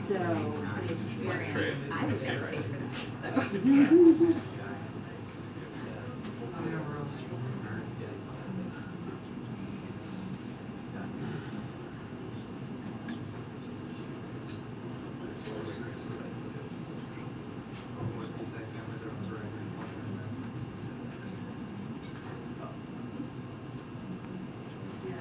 So for the experience, I would never pay for this one. So yeah.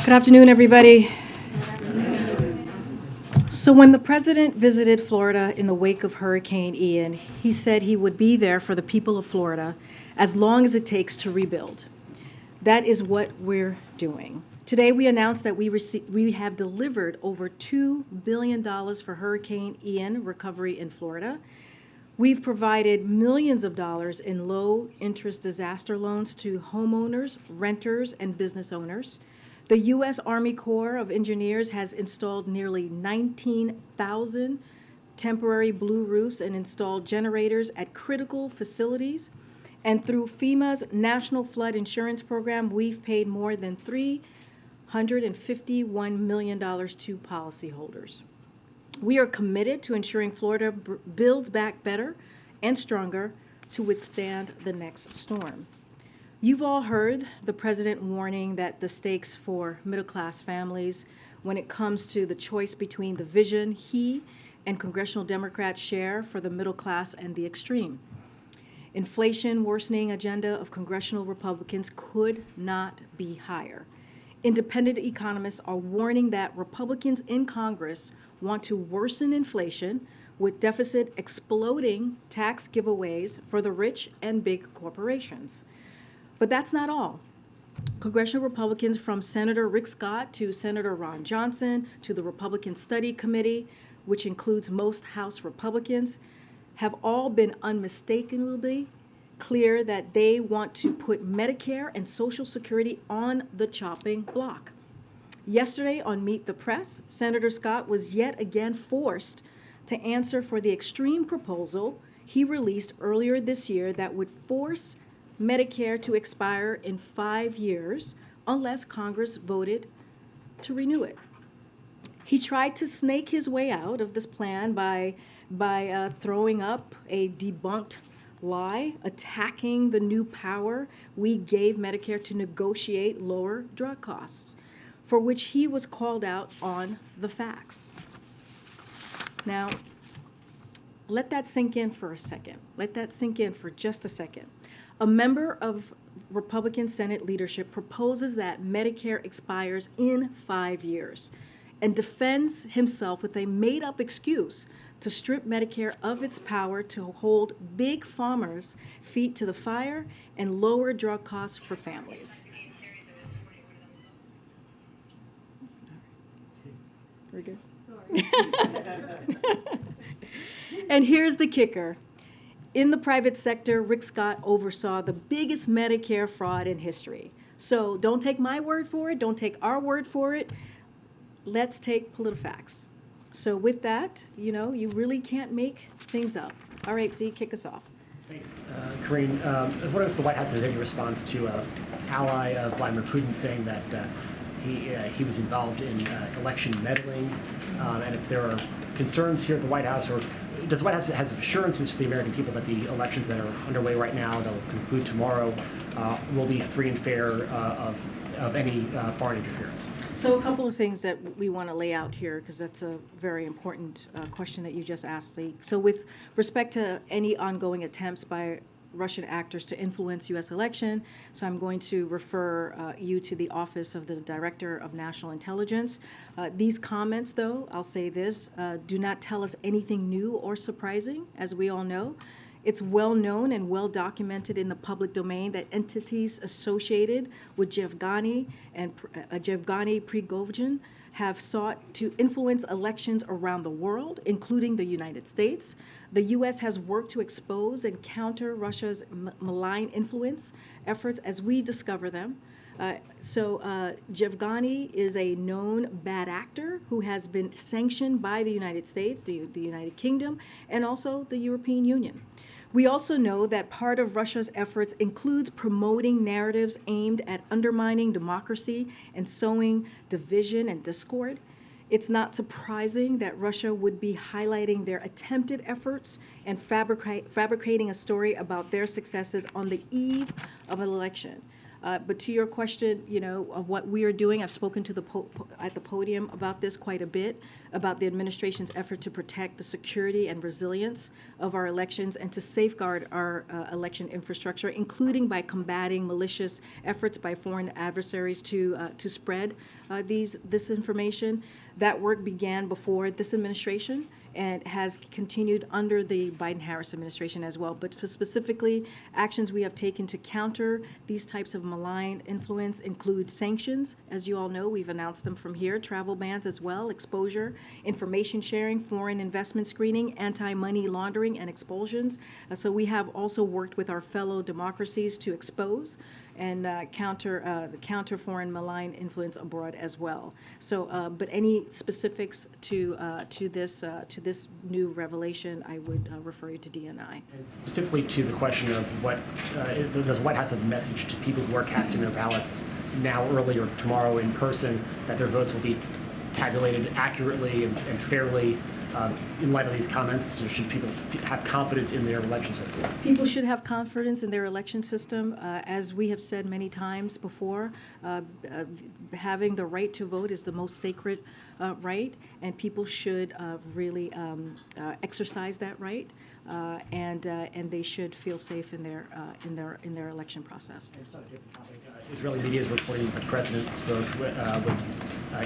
Good afternoon, everybody. So when the president visited Florida in the wake of Hurricane Ian, he said he would be there for the people of Florida as long as it takes to rebuild. That is what we're doing. Today we announced that we have delivered over $2 billion for Hurricane Ian recovery in Florida. We've provided millions of dollars in low-interest disaster loans to homeowners, renters, and business owners. The U.S. Army Corps of Engineers has installed nearly 19,000 temporary blue roofs and installed generators at critical facilities. And through FEMA's National Flood Insurance Program, we've paid more than $351 million to policyholders. We are committed to ensuring Florida builds back better and stronger to withstand the next storm. You've all heard the president warning that the stakes for middle-class families when it comes to the choice between the vision he and congressional Democrats share for the middle class and the extreme. Inflation worsening agenda of congressional Republicans could not be higher. Independent economists are warning that Republicans in Congress want to worsen inflation with deficit exploding tax giveaways for the rich and big corporations. But that's not all. Congressional Republicans from Senator Rick Scott to Senator Ron Johnson to the Republican Study Committee, which includes most House Republicans, have all been unmistakably clear that they want to put Medicare and Social Security on the chopping block. Yesterday on Meet the Press, Senator Scott was yet again forced to answer for the extreme proposal he released earlier this year that would force Medicare to expire in 5 years unless Congress voted to renew it. He tried to snake his way out of this plan by throwing up a debunked lie, attacking the new power we gave Medicare to negotiate lower drug costs, for which he was called out on the facts. Now, let that sink in for a second. Let that sink in for just a second. A member of Republican Senate leadership proposes that Medicare expires in 5 years and defends himself with a made-up excuse to strip Medicare of its power to hold big farmers' feet to the fire and lower drug costs for families. We're good? And here's the kicker. In the private sector, Rick Scott oversaw the biggest Medicare fraud in history. So don't take my word for it. Don't take our word for it. Let's take PolitiFacts. So with that, you really can't make things up. All right, Z, kick us off. Thanks, Karine. I was wondering if the White House has any response to an ally of Vladimir Putin saying that he was involved in election meddling, and if there are concerns here at the White House, or does the White House have assurances for the American people that the elections that are underway right now, that will conclude tomorrow, will be free and fair of any foreign interference? So a couple of things that we want to lay out here, because that's a very important question that you just asked, Lee. So with respect to any ongoing attempts by Russian actors to influence U.S. election, so I'm going to refer you to the Office of the Director of National Intelligence. These comments, though, I'll say this, do not tell us anything new or surprising, as we all know. It's well known and well documented in the public domain that entities associated with Yevgeny Prigozhin have sought to influence elections around the world, including the United States. The U.S. has worked to expose and counter Russia's malign influence efforts as we discover them. Yevgeny is a known bad actor who has been sanctioned by the United States, the United Kingdom, and also the European Union. We also know that part of Russia's efforts includes promoting narratives aimed at undermining democracy and sowing division and discord. It's not surprising that Russia would be highlighting their attempted efforts and fabricating a story about their successes on the eve of an election. But to your question, of what we are doing, I've spoken to at the podium about this quite a bit, about the administration's effort to protect the security and resilience of our elections and to safeguard our election infrastructure, including by combating malicious efforts by foreign adversaries to spread this information. That work began before this administration and has continued under the Biden-Harris administration as well. But specifically, actions we have taken to counter these types of malign influence include sanctions. As you all know, we've announced them from here, travel bans as well, exposure, information sharing, foreign investment screening, anti-money laundering, and expulsions. So we have also worked with our fellow democracies to expose and counter foreign malign influence abroad as well. So, but any specifics to this new revelation, I would refer you to DNI. And specifically to the question of what does the White House have a message to people who are casting their ballots now, early, or tomorrow in person, that their votes will be tabulated accurately and fairly. In light of these comments, should people have confidence in their election system? People should have confidence in their election system. As we have said many times before, having the right to vote is the most sacred right, and people should really exercise that right, and they should feel safe in their election process. And so, a different topic. Israeli media is reporting that the president spoke with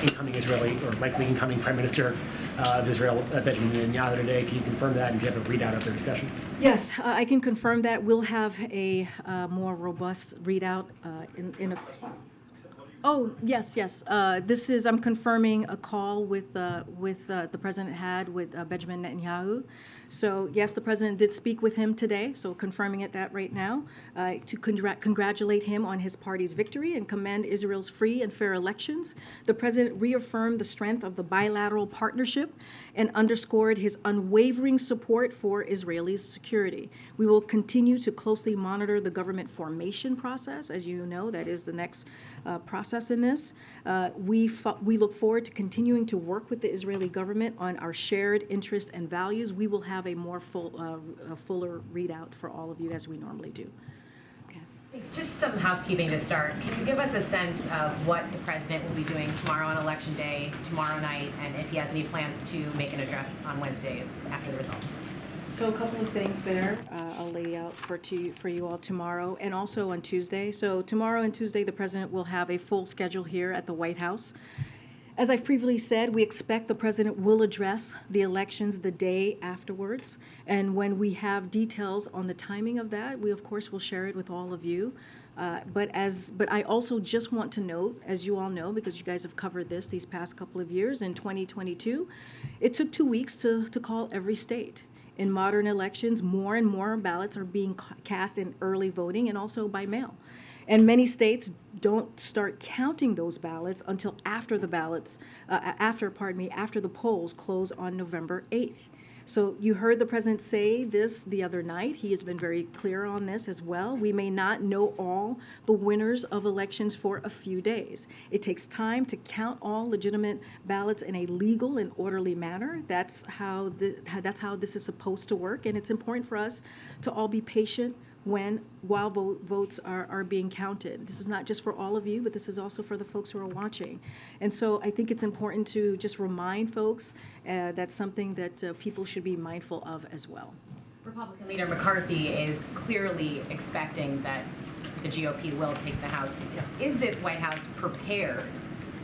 incoming Israeli or likely incoming Prime Minister of Israel, Benjamin Netanyahu, today. Can you confirm that, and do you have a readout of their discussion? Yes, I can confirm that. We'll have a more robust readout in a. Oh, yes. I'm confirming a call with the president had with Benjamin Netanyahu. So yes, the president did speak with him today, so confirming that right now, to congratulate him on his party's victory and commend Israel's free and fair elections. The president reaffirmed the strength of the bilateral partnership and underscored his unwavering support for Israelis' security. We will continue to closely monitor the government formation process. As you know, that is the next process in this. We look forward to continuing to work with the Israeli government on our shared interests and values. We will have a more fuller readout for all of you, as we normally do. Okay. Thanks. Just some housekeeping to start. Can you give us a sense of what the president will be doing tomorrow on Election Day, tomorrow night, and if he has any plans to make an address on Wednesday after the results? So a couple of things there I'll lay out for you all tomorrow and also on Tuesday. So tomorrow and Tuesday, the president will have a full schedule here at the White House. As I previously said, we expect the president will address the elections the day afterwards. And when we have details on the timing of that, we of course will share it with all of you. But I also just want to note, as you all know, because you guys have covered these past couple of years, in 2022, it took 2 weeks to call every state. In modern elections, more and more ballots are being cast in early voting and also by mail. And many states don't start counting those ballots until after the polls close on November 8th. So you heard the president say this the other night. He has been very clear on this as well. We may not know all the winners of elections for a few days. It takes time to count all legitimate ballots in a legal and orderly manner. That's how this is supposed to work, and it's important for us to all be patient while votes are being counted. This is not just for all of you, but this is also for the folks who are watching. And so I think it's important to just remind folks that's something that people should be mindful of as well. Republican leader McCarthy is clearly expecting that the GOP will take the House. Is this White House prepared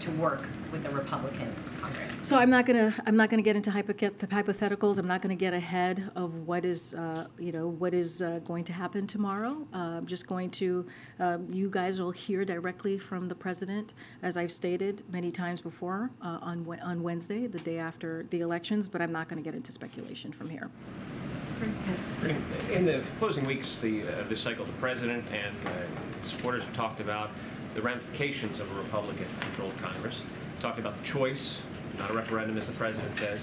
to work with the Republican Congress? So I'm not gonna get into hypotheticals. I'm not gonna get ahead of what is going to happen tomorrow. I'm just going to, you guys will hear directly from the president, as I've stated many times before, on Wednesday, the day after the elections. But I'm not going to get into speculation from here. In the closing weeks of this cycle, the president and supporters have talked about the ramifications of a Republican-controlled Congress, talked about the choice, not a referendum, as the president says.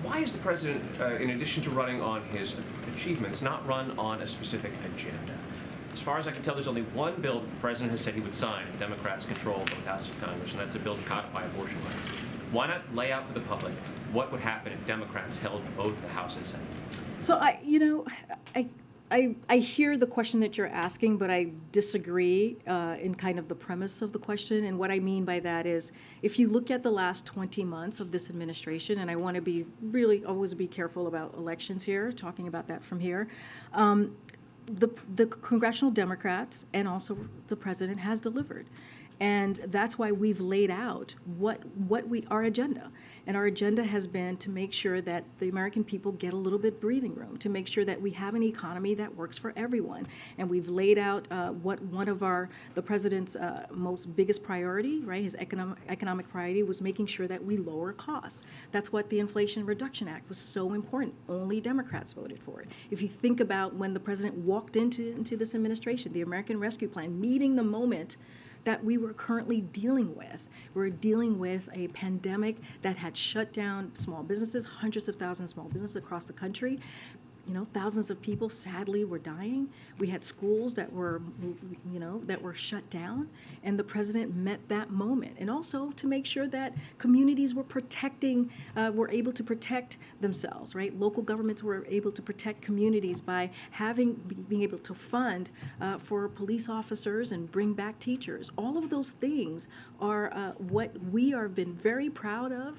Why is the president, in addition to running on his achievements, not run on a specific agenda? As far as I can tell, there's only one bill that the president has said he would sign if Democrats control both houses of Congress, and that's a bill to codify abortion rights. Why not lay out for the public what would happen if Democrats held both the House and Senate? So I hear the question that you're asking, but I disagree in kind of the premise of the question. And what I mean by that is, if you look at the last 20 months of this administration, and I want to be really always be careful about elections here, talking about that from here, the congressional Democrats and also the president has delivered. And that's why we've laid out our agenda. And our agenda has been to make sure that the American people get a little bit breathing room, to make sure that we have an economy that works for everyone. And we've laid out what one of the president's most biggest priority, right, his economic priority was making sure that we lower costs. That's what the Inflation Reduction Act was so important. Only Democrats voted for it. If you think about when the president walked into this administration, the American Rescue Plan, meeting the moment that we were currently dealing with. We're dealing with a pandemic that had shut down small businesses, hundreds of thousands of small businesses across the country. You know, thousands of people sadly were dying. We had schools that were, that were shut down, and the president met that moment. And also to make sure that communities were were able to protect themselves, right? Local governments were able to protect communities by being able to fund for police officers and bring back teachers. All of those things are what we have been very proud of,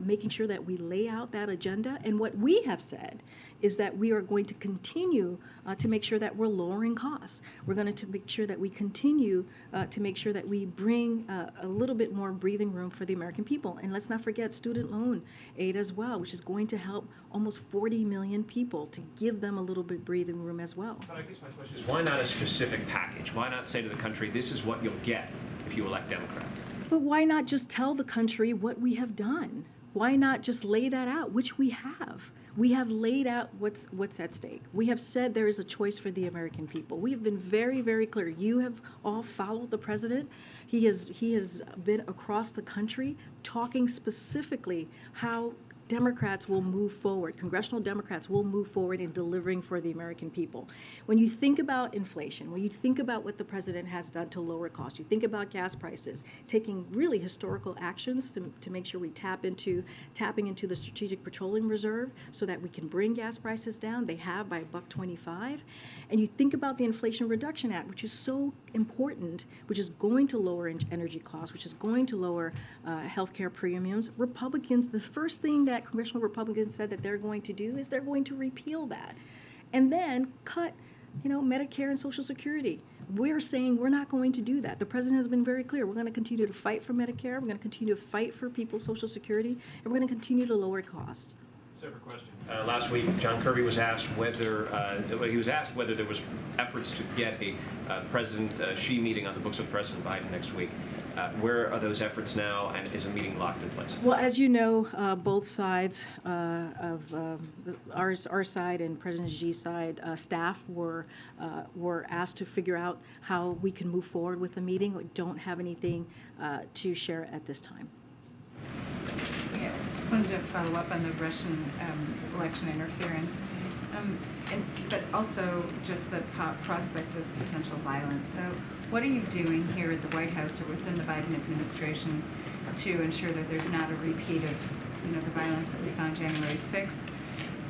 making sure that we lay out that agenda. And what we have said is that we are going to continue to make sure that we're lowering costs. We're going to make sure that we continue to make sure that we bring a little bit more breathing room for the American people. And let's not forget student loan aid as well, which is going to help almost 40 million people, to give them a little bit breathing room as well. But I guess my question is, why not a specific package? Why not say to the country, this is what you'll get if you elect Democrats? But why not just tell the country what we have done? Why not just lay that out, which we have? We have laid out what's at stake. We have said there is a choice for the American people. We have been very, very clear. You have all followed the president. He has been across the country talking specifically how Democrats will move forward, congressional Democrats will move forward in delivering for the American people. When you think about inflation, when you think about what the president has done to lower costs, you think about gas prices, taking really historical actions to make sure we tapping into the Strategic Petroleum Reserve so that we can bring gas prices down. They have by $1.25. And you think about the Inflation Reduction Act, which is so important, which is going to lower energy costs, which is going to lower healthcare premiums. Republicans, the first thing that congressional Republicans said that they're going to do is they're going to repeal that and then cut, Medicare and Social Security. We're saying we're not going to do that. The president has been very clear. We're going to continue to fight for Medicare. We're going to continue to fight for people's Social Security, and we're going to continue to lower costs. Separate question. Last week, John Kirby was asked whether there was efforts to get a President Xi meeting on the books with President Biden next week. Where are those efforts now, and is a meeting locked in place? Well, as you know, both sides of our side and President Xi's side, staff were asked to figure out how we can move forward with the meeting. We don't have anything to share at this time. Yeah, just wanted to follow up on the Russian election interference, but also just the prospect of potential violence. So what are you doing here at the White House or within the Biden administration to ensure that there's not a repeat of the violence that we saw on January 6th?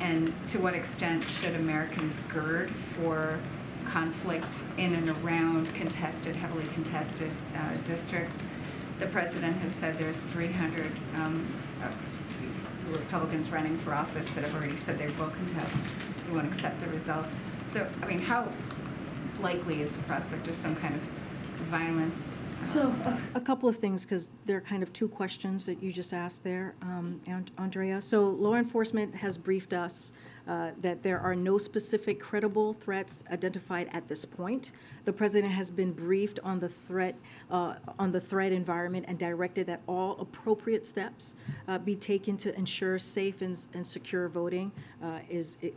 And to what extent should Americans gird for conflict in and around heavily contested districts? The president has said there's 300 Republicans running for office that have already said they will contest, they won't accept the results. So, how likely is the prospect of some kind of violence So, a couple of things, because there are kind of two questions that you just asked there, Andrea. So, law enforcement has briefed us that there are no specific credible threats identified at this point. The president has been briefed on the threat environment and directed that all appropriate steps be taken to ensure safe and secure voting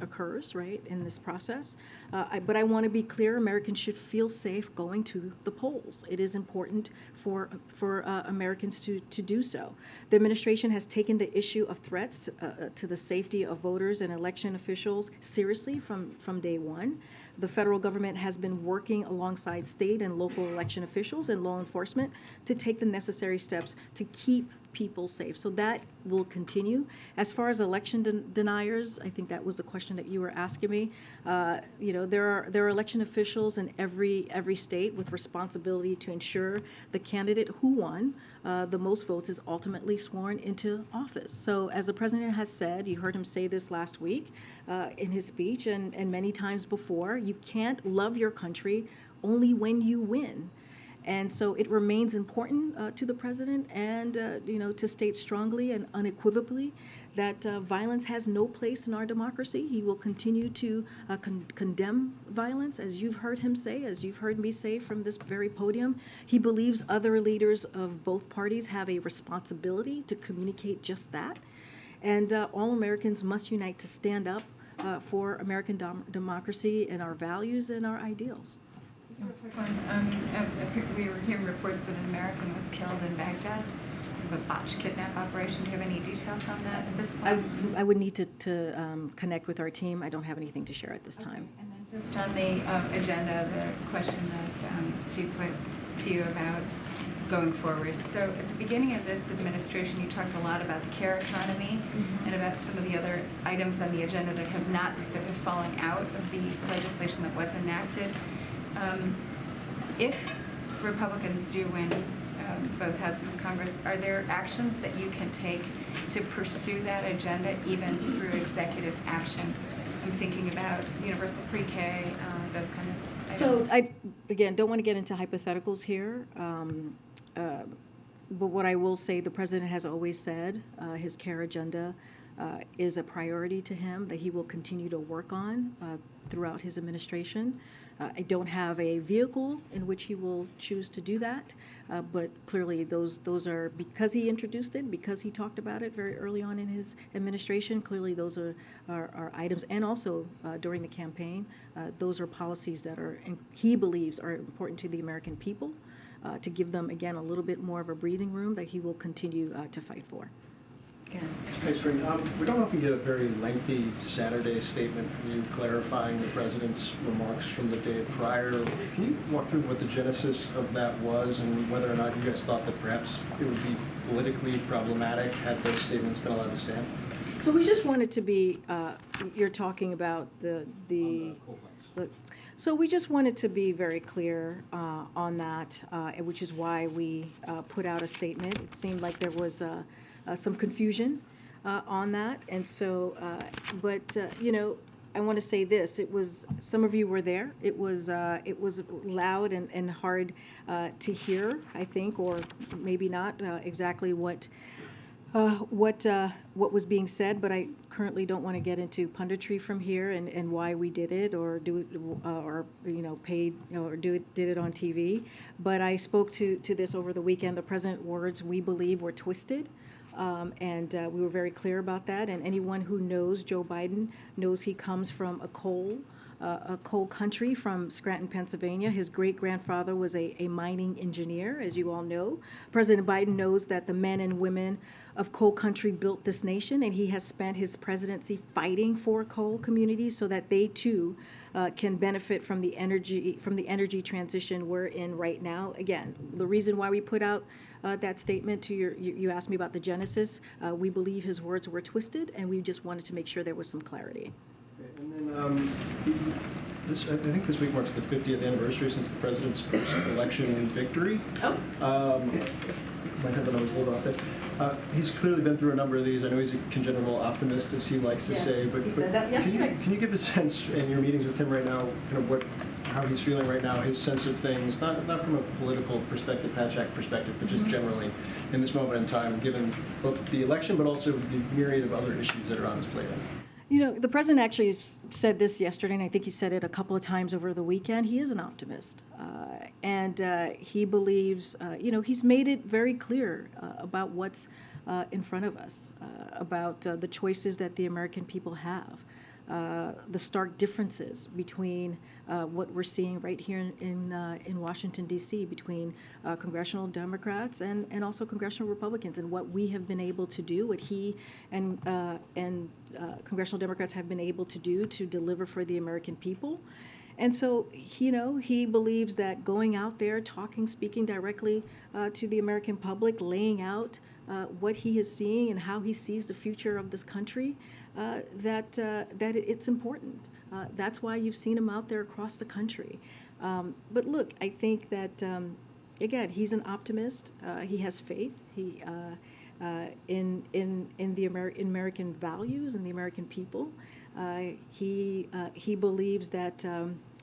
occurs, right, in this process. But I want to be clear: Americans should feel safe going to the polls. It is important for Americans to do so. The administration has taken the issue of threats to the safety of voters and election officials seriously from day one. The federal government has been working alongside state and local election officials and law enforcement to take the necessary steps to keep people safe. So that will continue. As far as election deniers, I think that was the question that you were asking me. There are election officials in every state with responsibility to ensure the candidate who won the most votes is ultimately sworn into office. So as the president has said, you heard him say this last week in his speech and many times before, you can't love your country only when you win. And so it remains important to the president and, to state strongly and unequivocally that violence has no place in our democracy. He will continue to condemn violence, as you've heard him say, as you've heard me say from this very podium. He believes other leaders of both parties have a responsibility to communicate just that. And all Americans must unite to stand up for American democracy and our values and our ideals. Just a quick one. We were hearing reports that an American was killed in Baghdad of a botched kidnap operation. Do you have any details on that at this point? I would need to connect with our team. I don't have anything to share at this time. And then just on the agenda, the question that Steve put to you about going forward. So at the beginning of this administration, you talked a lot about the care economy and about some of the other items on the agenda that have fallen out of the legislation that was enacted. If Republicans do win both houses of Congress, are there actions that you can take to pursue that agenda even through executive action? I'm thinking about universal pre-K, those kind of items. So I, again, don't want to get into hypotheticals here, but what I will say, the president has always said his care agenda is a priority to him that he will continue to work on throughout his administration. I don't have a vehicle in which he will choose to do that, but clearly those are, because he introduced it, because he talked about it very early on in his administration, clearly those are items, and also during the campaign, those are policies that he believes are important to the American people, to give them, again, a little bit more of a breathing room that he will continue to fight for. Thanks, Karine. We don't often get a very lengthy Saturday statement from you clarifying the president's remarks from the day prior. Can you walk through what the genesis of that was and whether or not you guys thought that perhaps it would be politically problematic had those statements been allowed to stand? So we just wanted to be, you're talking about so we just wanted to be very clear on that, which is why we put out a statement. It seemed like there was some confusion on that, and so, I want to say this: it was, some of you were there. It was loud and hard to hear, I think, or maybe not exactly what was being said, but I currently don't want to get into punditry from here and why we did it or do it or paid or did it on TV. But I spoke to this over the weekend. The president's words, we believe, were twisted. And we were very clear about that. And anyone who knows Joe Biden knows he comes from a coal country, from Scranton, Pennsylvania. His great-grandfather was a mining engineer, as you all know. President Biden knows that the men and women of coal country built this nation, and he has spent his presidency fighting for coal communities so that they too can benefit from the energy transition we're in right now. Again, the reason why we put out that statement to you asked me about the genesis. We believe his words were twisted, and we just wanted to make sure there was some clarity. And then I think this week marks the 50th anniversary since the president's first election victory. Might have been always a little off there. He's clearly been through a number of these. I know he's a congenital optimist, as he likes to say. But he said that yesterday. Can you give a sense in your meetings with him right now, kind of what how he's feeling right now, his sense of things, not from a political perspective, Patchak perspective, but just generally in this moment in time, given both the election but also the myriad of other issues that are on his plate. You know, the president actually said this yesterday, and I think he said it a couple of times over the weekend. He is an optimist. And he believes, you know, he's made it very clear about what's in front of us, about the choices that the American people have, the stark differences between what we're seeing right here in Washington, D.C., between congressional Democrats and also congressional Republicans, and what we have been able to do, what he and congressional Democrats have been able to do to deliver for the American people. And so, you know, he believes that going out there, talking, speaking directly to the American public, laying out what he is seeing and how he sees the future of this country, that it's important. That's why you've seen him out there across the country. But look, I think that, again, he's an optimist. He has faith. In the American values and the American people. He believes that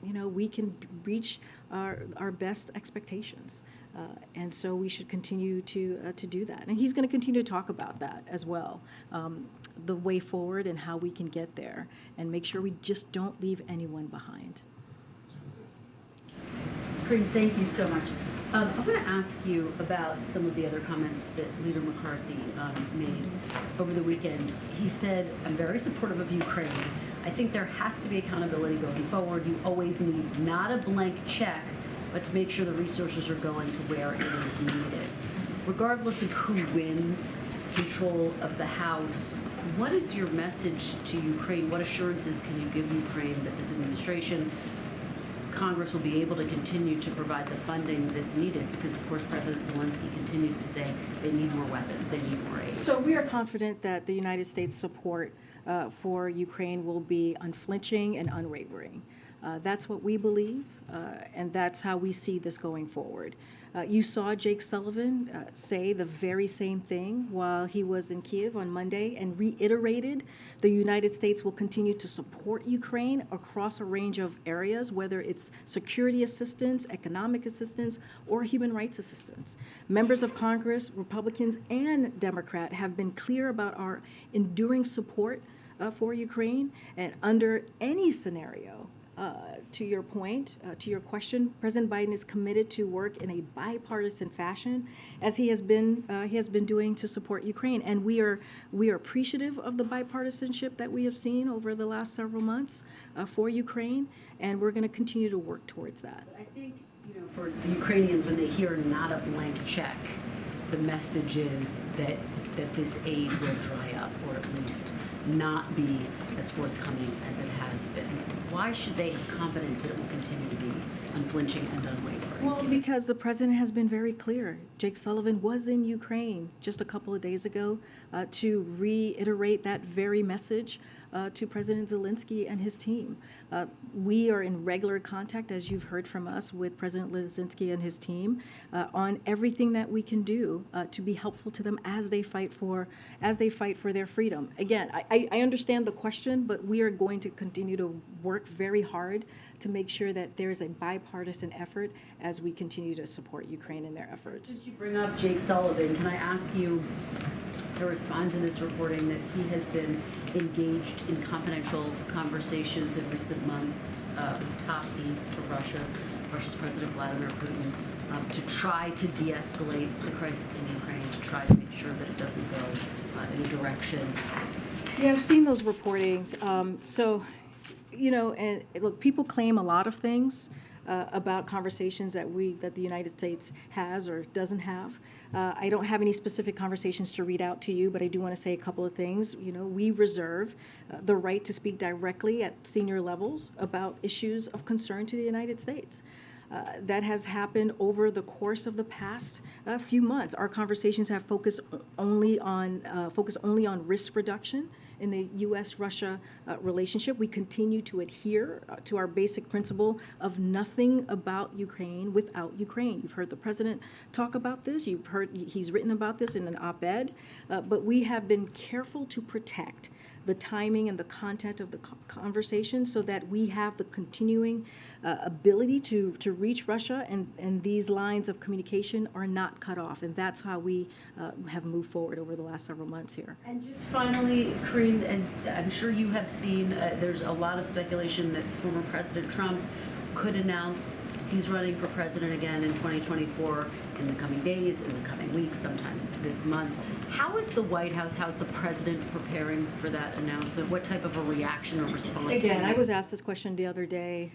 you know, we can reach our best expectations, and so we should continue to do that. And he's going to continue to talk about that as well, the way forward and how we can get there, and make sure we just don't leave anyone behind. Karine, thank you so much. I want to ask you about some of the other comments that Leader McCarthy made over the weekend. He said, I'm very supportive of Ukraine. I think there has to be accountability going forward. You always need not a blank check, but to make sure the resources are going to where it is needed. Regardless of who wins control of the House, what is your message to Ukraine? What assurances can you give Ukraine that this administration, Congress will be able to continue to provide the funding that's needed? Because, of course, President Zelensky continues to say they need more weapons, they need more aid. So we are confident that the United States support for Ukraine will be unflinching and unwavering. That's what we believe, and that's how we see this going forward. You saw Jake Sullivan say the very same thing while he was in Kiev on Monday, and reiterated the United States will continue to support Ukraine across a range of areas, whether it's security assistance, economic assistance, or human rights assistance. Members of Congress, Republicans and Democrat, have been clear about our enduring support for Ukraine, and under any scenario, to your point, to your question, President Biden is committed to work in a bipartisan fashion, as he has been doing to support Ukraine. And we are appreciative of the bipartisanship that we have seen over the last several months for Ukraine, and we're going to continue to work towards that. I think, you know, for the Ukrainians, when they hear not a blank check, the message is that this aid will dry up, or at least not be as forthcoming as it has been. Why should they have confidence that it will continue to be unflinching and unwavering? Well, because the president has been very clear. Jake Sullivan was in Ukraine just a couple of days ago to reiterate that very message to President Zelensky and his team. We are in regular contact, as you've heard from us, with President Zelensky and his team on everything that we can do to be helpful to them as they fight for their freedom. Again, I understand the question, but we are going to continue to work very hard to make sure that there's a bipartisan effort as we continue to support Ukraine in their efforts. Since you bring up Jake Sullivan, can I ask you to respond to this reporting that he has been engaged in confidential conversations in recent months with top aides to Russia's President Vladimir Putin, to try to de-escalate the crisis in Ukraine, to try to make sure that it doesn't go in a direction? Yeah, I've seen those reportings. So, you know, and look, people claim a lot of things about conversations that the United States has or doesn't have. I don't have any specific conversations to read out to you, but I do want to say a couple of things. You know, we reserve the right to speak directly at senior levels about issues of concern to the United States. That has happened over the course of the past few months. Our conversations have focused only on risk reduction in the U.S.-Russia relationship. We continue to adhere to our basic principle of nothing about Ukraine without Ukraine. You've heard the president talk about this. You've heard he's written about this in an op-ed. But we have been careful to protect the timing and the content of the conversation so that we have the continuing ability to reach Russia, and these lines of communication are not cut off. And that's how we have moved forward over the last several months here. And just finally, Karine, as I'm sure you have seen, there's a lot of speculation that former President Trump could announce he's running for president again in 2024 in the coming days, in the coming weeks, sometime this month. How is the White House, how's the president preparing for that announcement? What type of a reaction or response? Again, I was asked this question the other day,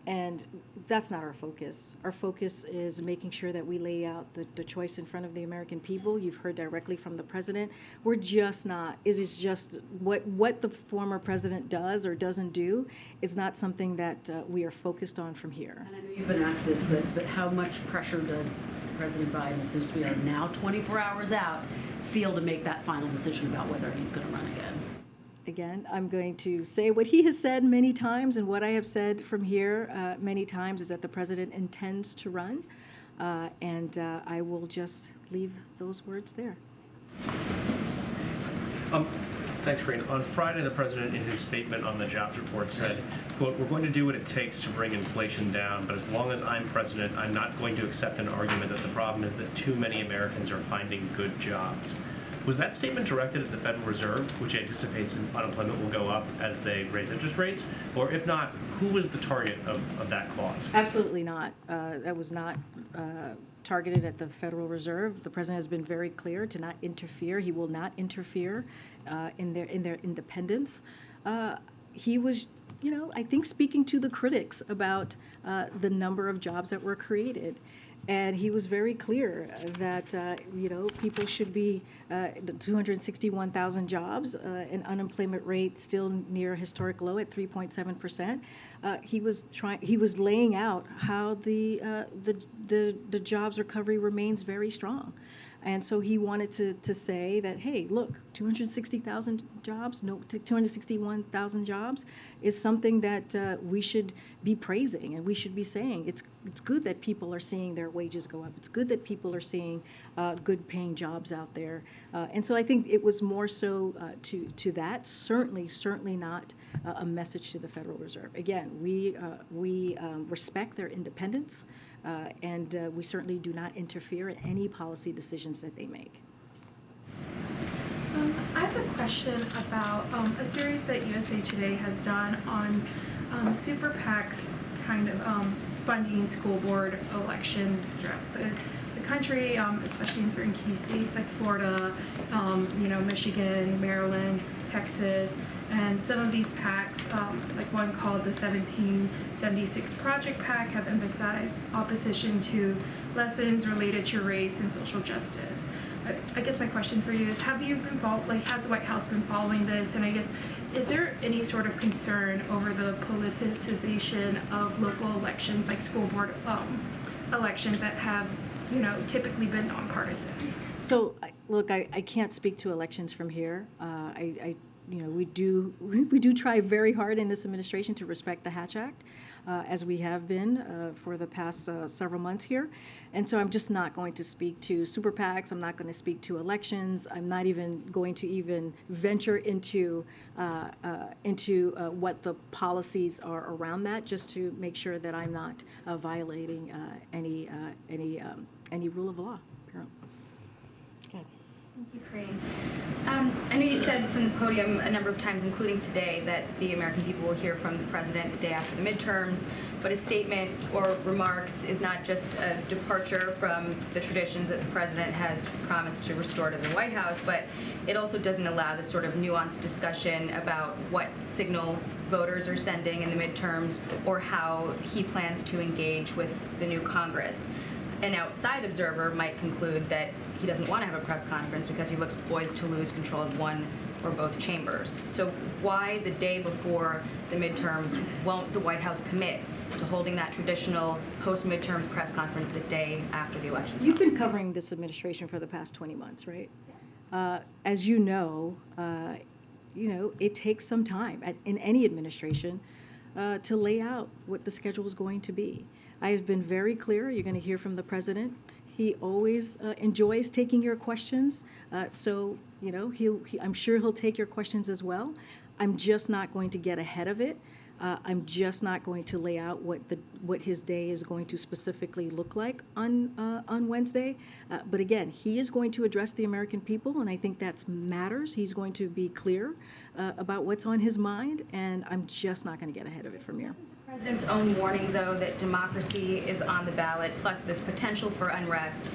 and that's not our focus. Our focus is making sure that we lay out the choice in front of the American people. You've heard directly from the president. We're just not, it is just what the former president does or doesn't do is not something that we are focused on from here. And I know you've been asked this, but how much pressure does President Biden, since we are now 24 hours out, feel to make that final decision about whether he's going to run again? Again, I'm going to say what he has said many times, and what I have said from here many times is that the president intends to run, and I will just leave those words there. Thanks, Karine. On Friday, the president, in his statement on the jobs report, said, quote, "We're going to do what it takes to bring inflation down, but as long as I'm president, I'm not going to accept an argument that the problem is that too many Americans are finding good jobs." Was that statement directed at the Federal Reserve, which anticipates unemployment will go up as they raise interest rates? Or if not, who was the target of that clause? Absolutely not. That was not targeted at the Federal Reserve. The president has been very clear to not interfere. He will not interfere in their independence. He was, I think, speaking to the critics about the number of jobs that were created. And he was very clear that, people should be, the 261,000 jobs, an unemployment rate still near a historic low at 3.7%. He was laying out how the jobs recovery remains very strong. And so he wanted to say that, hey, look, 260,000 jobs, no, 261,000 jobs is something that we should be praising, and we should be saying it's good that people are seeing their wages go up. It's good that people are seeing good paying jobs out there. And so I think it was more so to that, certainly not a message to the Federal Reserve. Again, we respect their independence. And we certainly do not interfere in any policy decisions that they make. I have a question about a series that USA Today has done on super PACs kind of funding school board elections throughout the country, especially in certain key states like Florida, Michigan, Maryland, Texas. And some of these PACs, like one called the 1776 Project PAC, have emphasized opposition to lessons related to race and social justice. I guess my question for you is, have you been has the White House been following this? And I guess, is there any sort of concern over the politicization of local elections, like school board elections that have, typically been nonpartisan? So, look, I can't speak to elections from here. We do try very hard in this administration to respect the Hatch Act, as we have been for the past several months here. And so I'm just not going to speak to super PACs. I'm not going to speak to elections. I'm not even going to venture into what the policies are around that, just to make sure that I'm not violating any rule of law. Okay. Thank you, Karine. I know you said from the podium a number of times, including today, that the American people will hear from the president the day after the midterms, but a statement or remarks is not just a departure from the traditions that the president has promised to restore to the White House, but it also doesn't allow this sort of nuanced discussion about what signal voters are sending in the midterms or how he plans to engage with the new Congress. An outside observer might conclude that he doesn't want to have a press conference because he looks poised to lose control of one or both chambers. So why the day before the midterms won't the White House commit to holding that traditional post-midterms press conference the day after the elections? You've been covering this administration for the past 20 months, right? As you know, it takes some time in any administration to lay out what the schedule is going to be. I have been very clear. You're going to hear from the president. He always enjoys taking your questions. So, you know, I'm sure he'll take your questions as well. I'm just not going to get ahead of it. I'm just not going to lay out what his day is going to specifically look like on Wednesday. But again, he is going to address the American people, and I think that matters. He's going to be clear about what's on his mind, and I'm just not going to get ahead of it from here. The president's own warning, though, that democracy is on the ballot, plus this potential for unrest,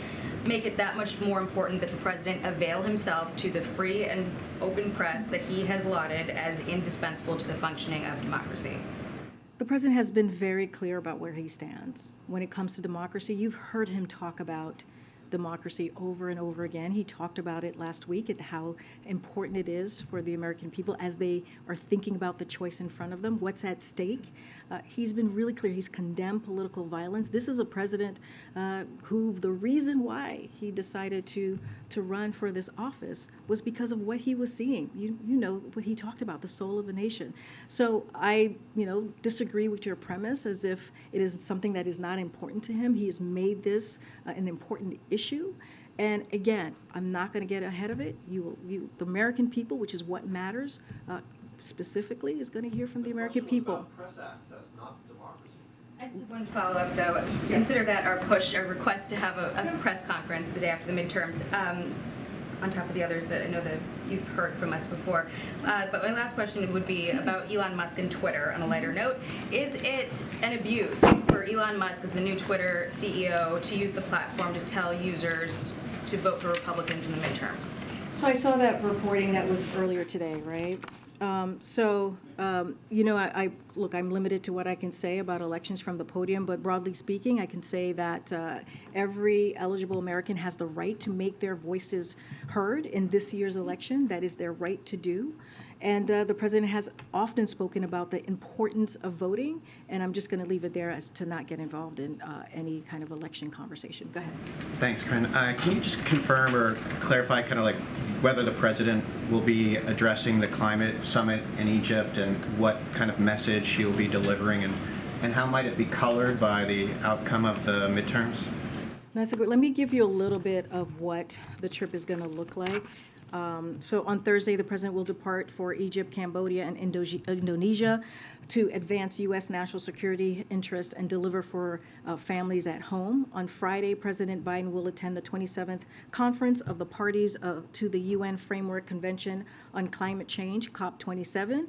make it that much more important that the president avail himself to the free and open press that he has lauded as indispensable to the functioning of democracy. The president has been very clear about where he stands when it comes to democracy. You've heard him talk about democracy over and over again. He talked about it last week at how important it is for the American people as they are thinking about the choice in front of them, what's at stake. He's been really clear. He's condemned political violence. This is a president who the reason why he decided to run for this office was because of what he was seeing. You know what he talked about, the soul of a nation. So I, disagree with your premise as if it is something that is not important to him. He has made this an important issue. And again, I'm not going to get ahead of it. The American people, which is what matters, specifically, is going to hear from the American people. Press access, not democracy. I just have one follow-up, though. Consider that our request to have a press conference the day after the midterms, on top of the others that I know that you've heard from us before. But my last question would be about Elon Musk and Twitter on a lighter note. Is it an abuse for Elon Musk as the new Twitter CEO to use the platform to tell users to vote for Republicans in the midterms? So I saw that reporting that was earlier today, right? Look, I'm limited to what I can say about elections from the podium, but broadly speaking, I can say that every eligible American has the right to make their voices heard in this year's election. That is their right to do. And the president has often spoken about the importance of voting, and I'm just going to leave it there as to not get involved in any kind of election conversation. Go ahead. Thanks, Karine. Can you just confirm or clarify kind of like whether the president will be addressing the climate summit in Egypt and what kind of message he will be delivering, and how might it be colored by the outcome of the midterms? That's a good. Let me give you a little bit of what the trip is going to look like. So on Thursday, the president will depart for Egypt, Cambodia, and Indonesia to advance U.S. national security interests and deliver for families at home. On Friday, President Biden will attend the 27th Conference of the Parties to the UN Framework Convention on Climate Change, COP27.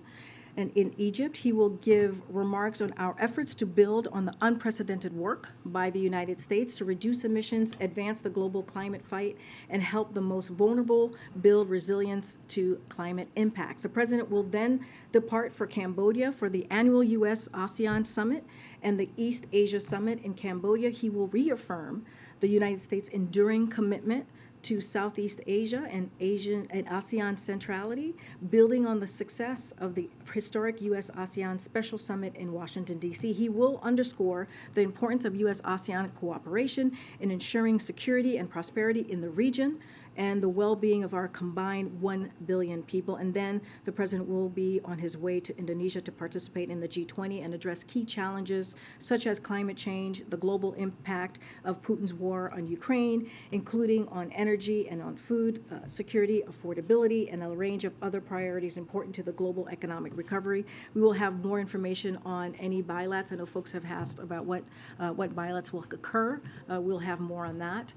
And in Egypt, he will give remarks on our efforts to build on the unprecedented work by the United States to reduce emissions, advance the global climate fight, and help the most vulnerable build resilience to climate impacts. The president will then depart for Cambodia for the annual U.S.-ASEAN Summit and the East Asia Summit in Cambodia. He will reaffirm the United States' enduring commitment to Southeast Asia and ASEAN centrality, building on the success of the historic U.S.-ASEAN Special Summit in Washington, D.C. He will underscore the importance of U.S.-ASEAN cooperation in ensuring security and prosperity in the region and the well-being of our combined 1 billion people. And then the president will be on his way to Indonesia to participate in the G20 and address key challenges such as climate change, the global impact of Putin's war on Ukraine, including on energy and on food security, affordability, and a range of other priorities important to the global economic recovery. We will have more information on any bilats. I know folks have asked about what bilats will occur. We'll have more on that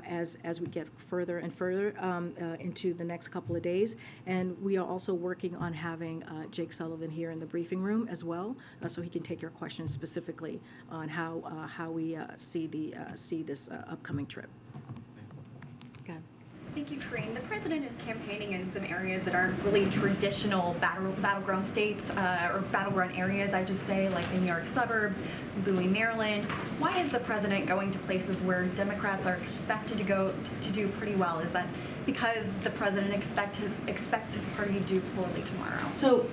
as we get further and further into the next couple of days. And we are also working on having Jake Sullivan here in the briefing room as well, so he can take your questions specifically on how we see this upcoming trip. Go ahead. Thank you, Karine. The president is campaigning in some areas that aren't really traditional battleground states or battleground areas, I just say, like the New York suburbs, Bowie, Maryland. Why is the president going to places where Democrats are expected to go to do pretty well? Is that because the president expects his party to do poorly tomorrow? So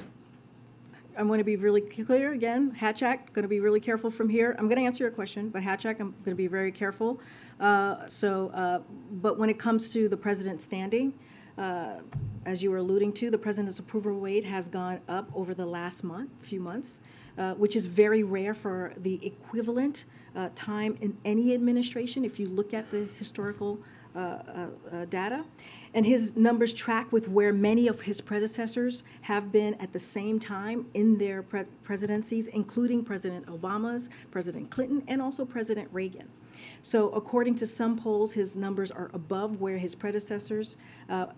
I'm going to be really clear again. Hatchak, going to be really careful from here. I'm going to answer your question, but Hatchak, I'm going to be very careful. But when it comes to the president's standing, as you were alluding to, the president's approval rate has gone up over the last few months. which is very rare for the equivalent time in any administration if you look at the historical data. And his numbers track with where many of his predecessors have been at the same time in their presidencies, including President Obama's, President Clinton, and also President Reagan. So according to some polls, his numbers are above where his predecessors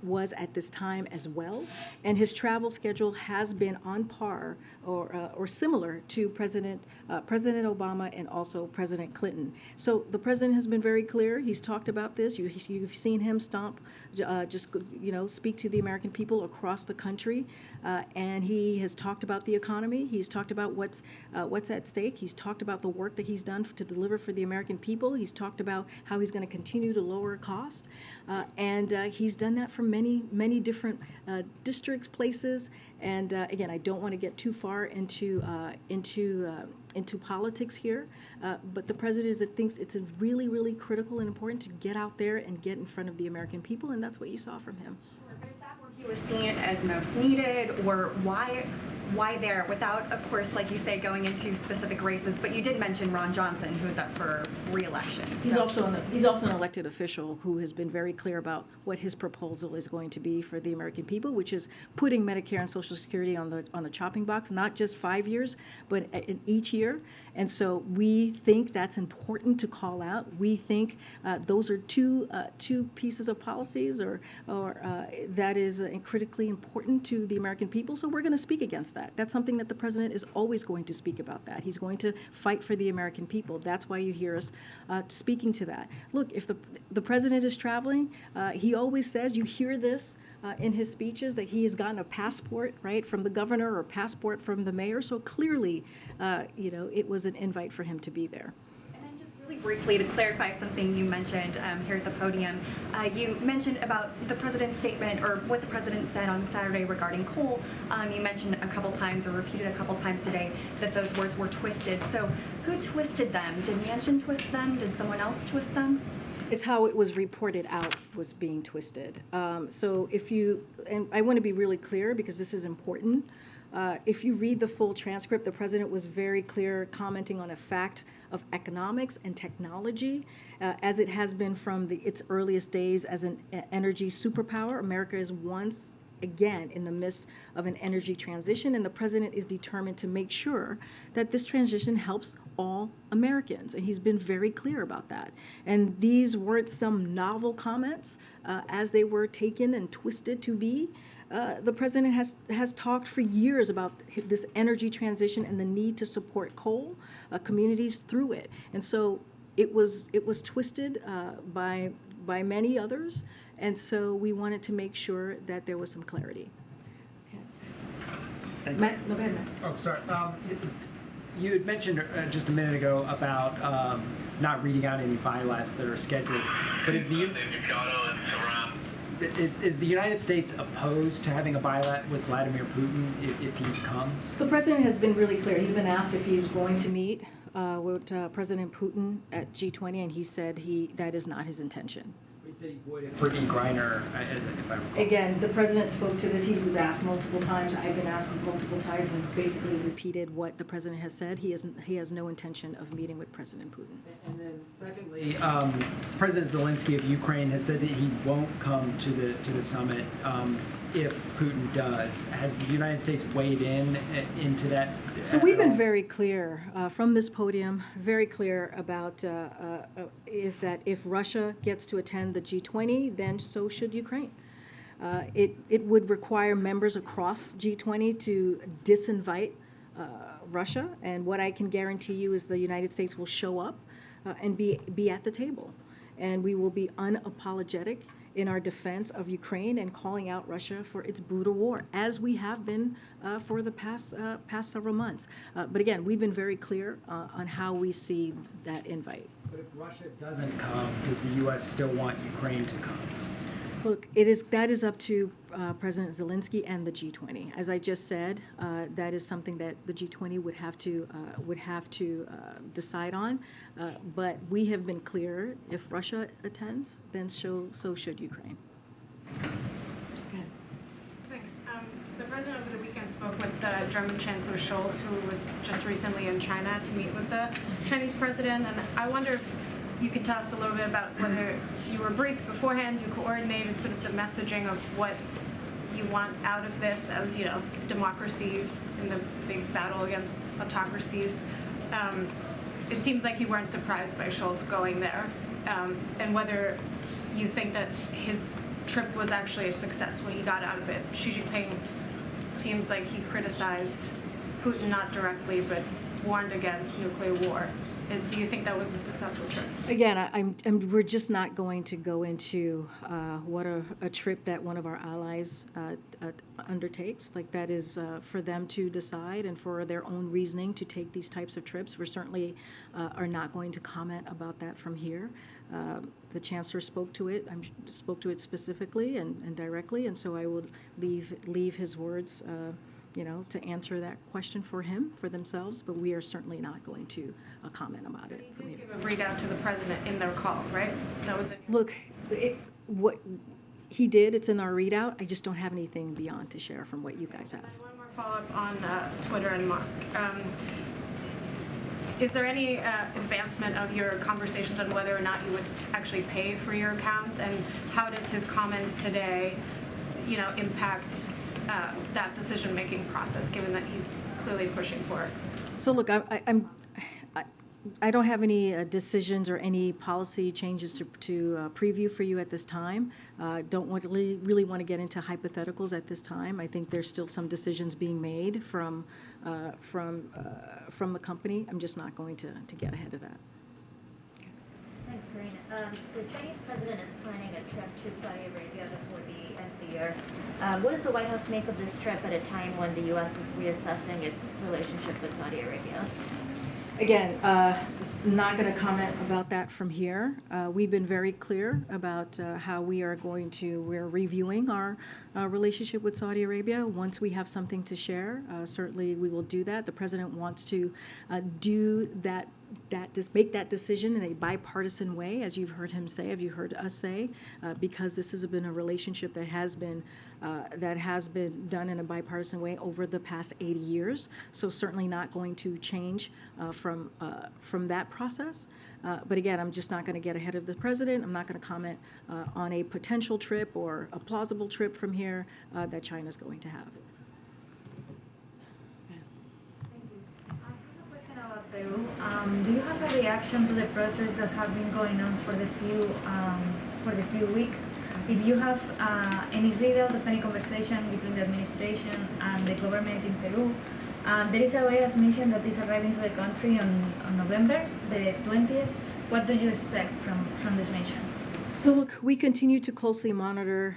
was at this time as well. And his travel schedule has been on par or similar to President Obama and also President Clinton. So the president has been very clear. He's talked about this. You've seen him speak to the American people across the country. And he has talked about the economy. He's talked about what's at stake. He's talked about the work that he's done to deliver for the American people. He's talked about how he's going to continue to lower cost, and he's done that for many different districts, places. And again, I don't want to get too far into politics here, but the president thinks it's really critical and important to get out there and get in front of the American people, and that's what you saw from him. Sure, but is that where he was seen as most needed, or why there, without, of course, like you say, going into specific races? But you did mention Ron Johnson, who's up for re-election. He's also an elected official who has been very clear about what his proposal is going to be for the American people, which is putting Medicare and Social Security on the chopping block, not just 5 years, but in each year. And so we think that's important to call out. We think those are two pieces of policies or that is critically important to the American people. So we're going to speak against that. That's something that the president is always going to speak about that. He's going to fight for the American people. That's why you hear us speaking to that. Look, if the president is traveling, he always says, you hear this in his speeches, that he has gotten a passport, right, from the governor or a passport from the mayor. So clearly, it was an invite for him to be there. Really briefly, to clarify something you mentioned here at the podium, you mentioned about the president's statement, or what the president said on Saturday regarding coal. You mentioned a couple times, or repeated a couple times today, that those words were twisted. So who twisted them? Did Manchin twist them? Did someone else twist them? It's how it was reported out was being twisted. So and I want to be really clear because this is important. If you read the full transcript, the president was very clear, commenting on a fact of economics and technology, as it has been from its earliest days as an energy superpower. America is once again in the midst of an energy transition, and the president is determined to make sure that this transition helps all Americans, and he's been very clear about that. And these weren't some novel comments as they were taken and twisted to be. The president has talked for years about this energy transition and the need to support coal communities through it. And so it was twisted by many others, and so we wanted to make sure that there was some clarity. Okay. Matt, no, go ahead, Matt. Oh, sorry. You had mentioned just a minute ago about not reading out any bylats that are scheduled, but is the United States opposed to having a bilat with Vladimir Putin if he comes? The president has been really clear. He's been asked if he's going to meet with President Putin at G20, and he said that is not his intention. He said he would for E. Greiner, if I recall. Again, the president spoke to this. He was asked multiple times. I've been asked multiple times, and basically repeated what the president has said. He has no intention of meeting with President Putin. And then, secondly, President Zelensky of Ukraine has said that he won't come to the summit if Putin does. Has the United States weighed into that? So we've been very clear from this podium, very clear about if Russia gets to attend the G20, then so should Ukraine. It would require members across G20 to disinvite Russia, and what I can guarantee you is the United States will show up and be at the table, and we will be unapologetic in our defense of Ukraine and calling out Russia for its brutal war, as we have been for the past several months. But again, we've been very clear on how we see that invite. But if Russia doesn't come, does the U.S. still want Ukraine to come? Look, that is up to President Zelensky and the G20. As I just said, that is something that the G20 would have to decide on. But we have been clear: if Russia attends, then so should Ukraine. Thanks. Thanks. The president over the weekend spoke with German Chancellor Scholz, who was just recently in China to meet with the Chinese president. And I wonder if you could tell us a little bit about whether you were briefed beforehand, you coordinated sort of the messaging of what you want out of this as, you know, democracies in the big battle against autocracies. It seems like you weren't surprised by Scholz going there, and whether you think that his trip was actually a success, what he got out of it. Xi Jinping seems like he criticized Putin not directly, but warned against nuclear war. Do you think that was a successful trip? Again, we're just not going to go into what a trip that one of our allies undertakes. Like, that is for them to decide and for their own reasoning to take these types of trips. We certainly are not going to comment about that from here. The Chancellor spoke to it. Spoke to it specifically and directly, and so I will leave his words, you know, to answer that question for him, for themselves, but we are certainly not going to comment about it from here. Give a readout to the president in their call, right? That was it. Look, what he did, it's in our readout. I just don't have anything beyond to share from what you guys have. One more follow-up on Twitter and Musk. Is there any advancement of your conversations on whether or not you would actually pay for your accounts, and how does his comments today, you know, impact that decision-making process, given that he's clearly pushing for it? So look, I don't have any decisions or any policy changes to preview for you at this time. Don't really want to get into hypotheticals at this time. I think there's still some decisions being made from the company. I'm just not going to get ahead of that. Thanks, Karine. The Chinese president is planning a trip to Saudi Arabia before the end of the year. What does the White House make of this trip at a time when the U.S. is reassessing its relationship with Saudi Arabia? Again, not going to comment about that from here. We've been very clear about how we're reviewing our relationship with Saudi Arabia. Once we have something to share, certainly we will do that. The president wants to do that, make that decision in a bipartisan way, as you've heard him say, as you heard us say, because this has been a relationship that has been done in a bipartisan way over the past 80 years. So certainly not going to change from that process. But again, I'm just not going to get ahead of the president. I'm not going to comment on a potential trip or a plausible trip from here that China's going to have. Peru. Do you have a reaction to the protests that have been going on for the few weeks? If you have any readout of any conversation between the administration and the government in Peru, there is a virus mission that is arriving to the country on November the 20th. What do you expect from this mission? So look, we continue to closely monitor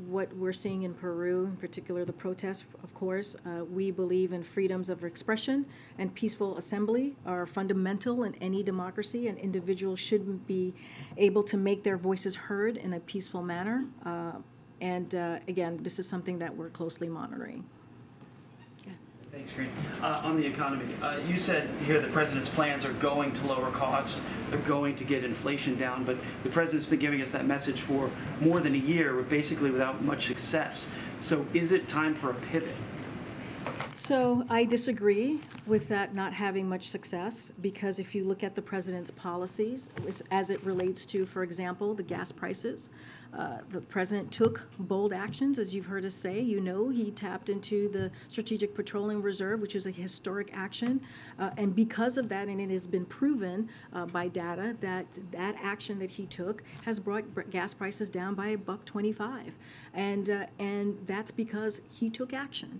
what we're seeing in Peru, in particular the protests, of course. We believe in freedoms of expression and peaceful assembly are fundamental in any democracy, and individuals should be able to make their voices heard in a peaceful manner. Again, this is something that we're closely monitoring. Thanks, Karine. On the economy, you said here the president's plans are going to lower costs, they're going to get inflation down, but the president's been giving us that message for more than a year, basically without much success. So is it time for a pivot? So I disagree with that not having much success, because if you look at the president's policies as it relates to, for example, the gas prices, the president took bold actions, as you've heard us say. You know, he tapped into the Strategic Petroleum Reserve, which is a historic action. And because of that, and it has been proven by data that that action that he took has brought gas prices down by $1.25. And that's because he took action.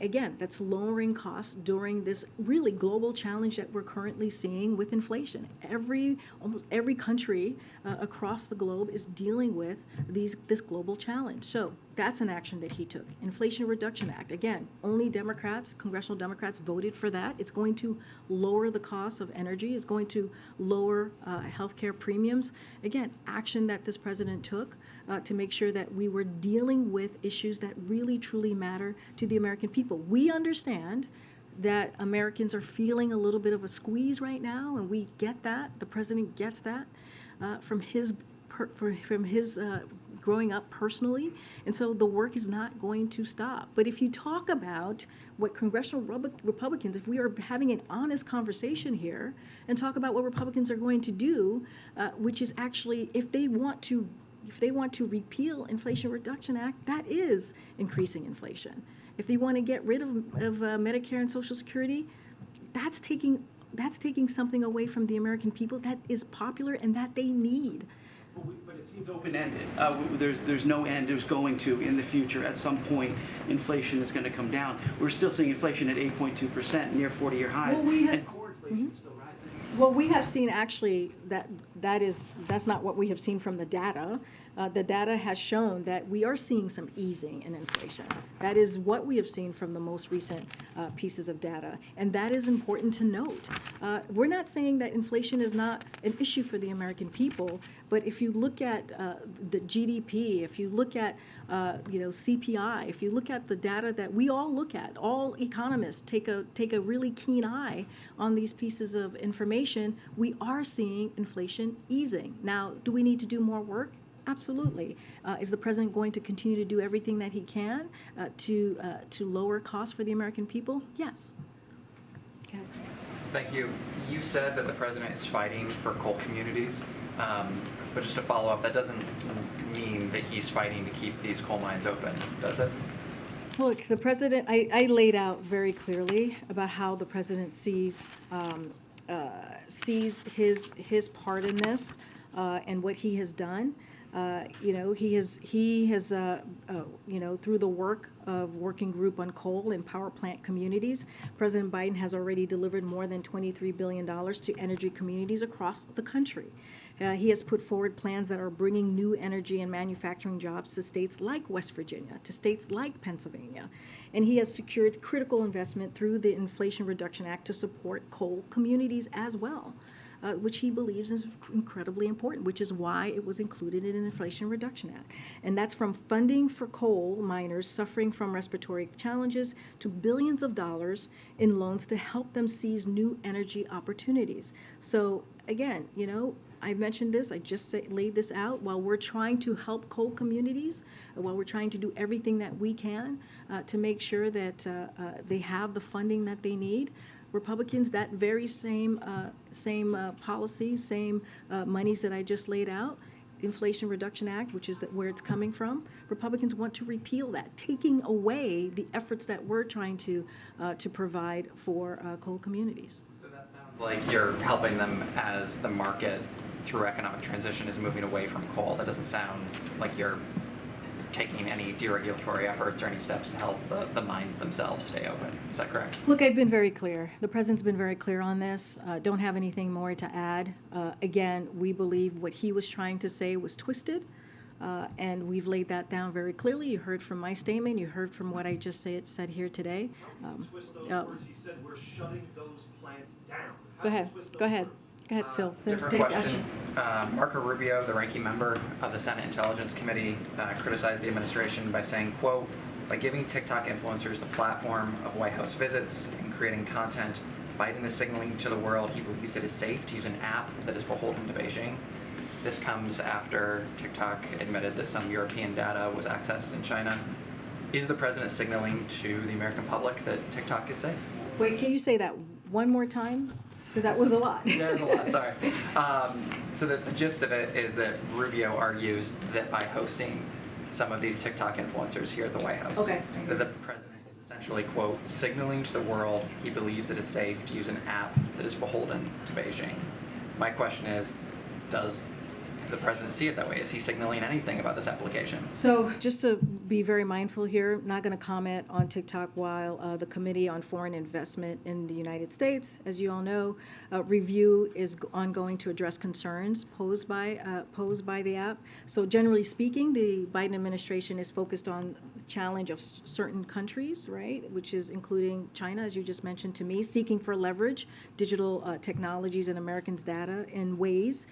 Again, that's lowering costs during this really global challenge that we're currently seeing with inflation. Almost every country across the globe is dealing with this global challenge. So that's an action that he took. Inflation Reduction Act, again, only Democrats, congressional Democrats voted for that. It's going to lower the cost of energy. It's going to lower healthcare premiums. Again, action that this president took to make sure that we were dealing with issues that really, truly matter to the American people. We understand that Americans are feeling a little bit of a squeeze right now, and we get that. The president gets that from his growing up personally, and so the work is not going to stop. But if you talk about what congressional Republicans, if we are having an honest conversation here and talk about what Republicans are going to do, which is actually, if they want to repeal Inflation Reduction Act, that is increasing inflation. If they want to get rid of Medicare and Social Security, that's taking something away from the American people that is popular and that they need. But it seems open-ended. There's no end. There's going to, in the future, at some point, inflation is going to come down. We're still seeing inflation at 8.2%, near 40-year highs, and core inflation is still rising. Well, we have seen actually that's not what we have seen from the data. The data has shown that we are seeing some easing in inflation. That is what we have seen from the most recent pieces of data, and that is important to note. We're not saying that inflation is not an issue for the American people, but if you look at the GDP, if you look at CPI, if you look at the data that we all look at, all economists take a really keen eye on these pieces of information, we are seeing inflation easing. Now, do we need to do more work? Absolutely. Is the president going to continue to do everything that he can to lower costs for the American people? Yes. Okay. Thank you. You said that the president is fighting for coal communities, but just to follow up, that doesn't mean that he's fighting to keep these coal mines open, does it? Look, the president, I laid out very clearly about how the president sees his part in this and what he has done. He has through the work of Working Group on Coal and Power Plant Communities, President Biden has already delivered more than $23 billion to energy communities across the country. He has put forward plans that are bringing new energy and manufacturing jobs to states like West Virginia, to states like Pennsylvania. And he has secured critical investment through the Inflation Reduction Act to support coal communities as well. Which he believes is incredibly important, which is why it was included in the Inflation Reduction Act. And that's from funding for coal miners suffering from respiratory challenges to billions of dollars in loans to help them seize new energy opportunities. So again, I mentioned this, I just laid this out. While we're trying to help coal communities, while we're trying to do everything that we can to make sure that they have the funding that they need, Republicans, that very same policy, same monies that I just laid out, Inflation Reduction Act, which is where it's coming from, Republicans want to repeal that, taking away the efforts that we're trying to provide for coal communities. So that sounds like you're helping them as the market through economic transition is moving away from coal. That doesn't sound like you're taking any deregulatory efforts or any steps to help the mines themselves stay open. Is that correct? Look, I've been very clear. The president's been very clear on this. Don't have anything more to add. Again, we believe what he was trying to say was twisted, and we've laid that down very clearly. You heard from my statement. You heard from what I just said here today. How can you twist those words? He said we're shutting those plants down. Go ahead. Go ahead. Go ahead, Phil. Different question. Marco Rubio, the ranking member of the Senate Intelligence Committee, criticized the administration by saying, quote, by giving TikTok influencers the platform of White House visits and creating content, Biden is signaling to the world he believes it is safe to use an app that is beholden to Beijing. This comes after TikTok admitted that some European data was accessed in China. Is the president signaling to the American public that TikTok is safe? Wait, can you say that one more time? Because that was a lot. That was a lot, sorry. So the gist of it is that Rubio argues that by hosting some of these TikTok influencers here at the White House, that the president is essentially, quote, signaling to the world he believes it is safe to use an app that is beholden to Beijing. My question is, does the president see it that way? Is he signaling anything about this application? So just to be very mindful here, not going to comment on TikTok while the Committee on Foreign Investment in the United States, as you all know, review is ongoing to address concerns posed by the app. So generally speaking, the Biden administration is focused on the challenge of certain countries, right, which is including China, as you just mentioned to me, seeking for leverage digital technologies and Americans' data in ways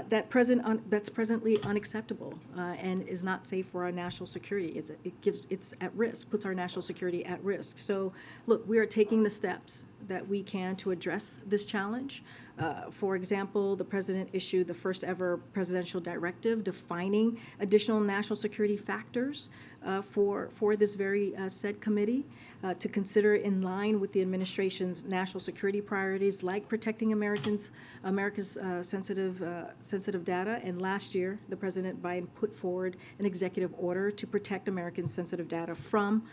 that's presently unacceptable and is not safe for our national security. It's at risk, puts our national security at risk. So look, we are taking the steps that we can to address this challenge. For example, the President issued the first ever presidential directive defining additional national security factors for this very said committee to consider in line with the administration's national security priorities, like protecting America's sensitive data. And last year, the President Biden put forward an executive order to protect American sensitive data from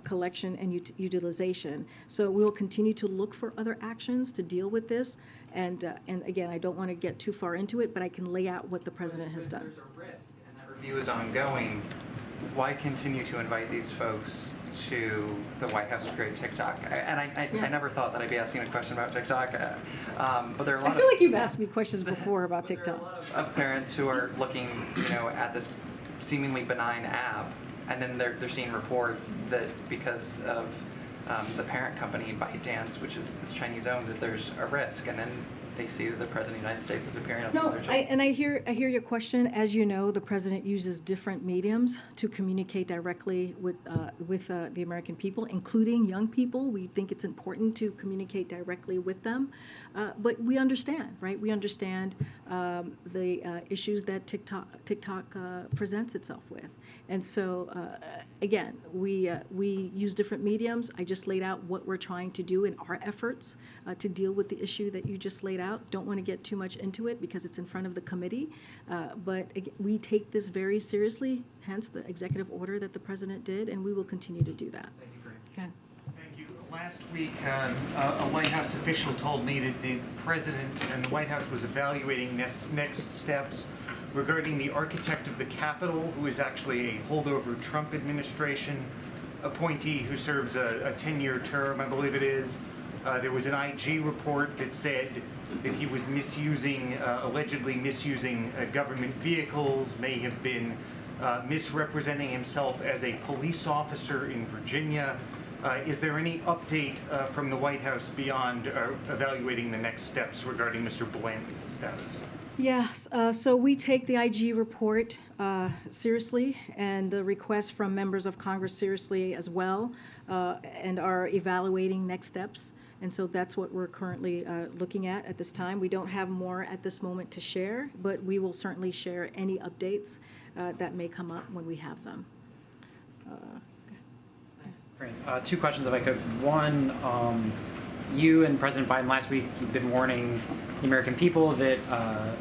collection and utilization. So we will continue to look for other actions to deal with this. And again, I don't want to get too far into it, but I can lay out what the President has done. There's a risk, and that review is ongoing. Why continue to invite these folks to the White House to create TikTok? I never thought that I'd be asking a question about TikTok, but there are a lot I feel like you've asked me questions before about TikTok. There are a lot of parents who are looking, at this seemingly benign app, and then they're seeing reports that because of the parent company ByteDance, which is Chinese owned, that there's a risk, and then they see that the President of the United States is appearing on some of their channels. I hear your question. As you know, the President uses different mediums to communicate directly with the American people, including young people. We think it's important to communicate directly with them, but we understand, right? We understand the issues that TikTok presents itself with, and so again, we use different mediums. I just laid out what we're trying to do in our efforts to deal with the issue that you just laid out. Don't want to get too much into it because it's in front of the committee, but we take this very seriously, hence the executive order that the President did, and we will continue to do that. Thank you, Karine. Okay. Thank you. Last week, a White House official told me that the President and the White House was evaluating next steps regarding the architect of the Capitol, who is actually a holdover Trump administration appointee who serves a 10-year term, I believe it is. There was an IG report that said that he was allegedly misusing government vehicles, may have been misrepresenting himself as a police officer in Virginia. Is there any update from the White House beyond evaluating the next steps regarding Mr. Blanton's status? Yes, so we take the IG report seriously and the request from members of Congress seriously as well, and are evaluating next steps. And so that's what we're currently looking at this time. We don't have more at this moment to share, but we will certainly share any updates that may come up when we have them. Great. Two questions if I could. One, you and President Biden last week, you've been warning the American people that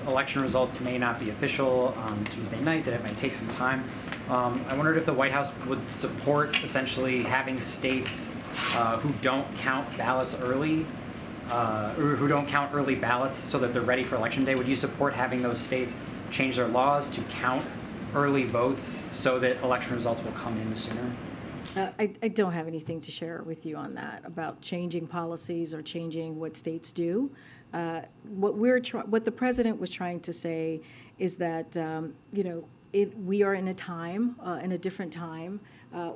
election results may not be official on Tuesday night, that it might take some time. I wondered if the White House would support essentially having states who don't count ballots early, or who don't count early ballots so that they're ready for Election Day. Would you support having those states change their laws to count early votes so that election results will come in sooner? I don't have anything to share with you on that about changing policies or changing what states do. What the President was trying to say is that we are in a time, in a different time,